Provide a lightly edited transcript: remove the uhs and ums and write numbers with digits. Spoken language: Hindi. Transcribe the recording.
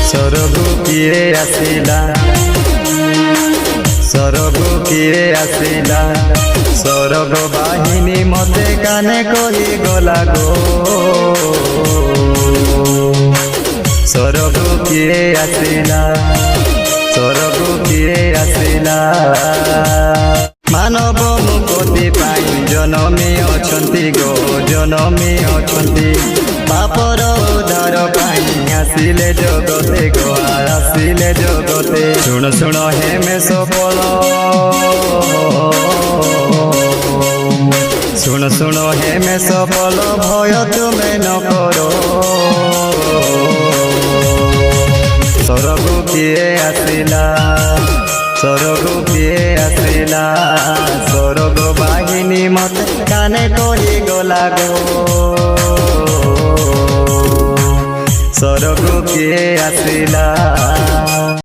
सरगु किए आसिला सरगु किए आसिला सरग बाहिनी मते काने कही गला गो सरगु किए आसिला सरगु किए आसिला मानव मुक्ति पाई जनमी अछंती गो जनमी अछंती पापर उद्धार पाई आसिले जगते गो आसिले जगते शुण शुण हेमे सफल शुण शुण हेमे सफल भय तुमे न करो सरगु किए आसिला सरगु किए आसिला सरग बाहिनी मते काने कही गला गो सरगु किए आसिला।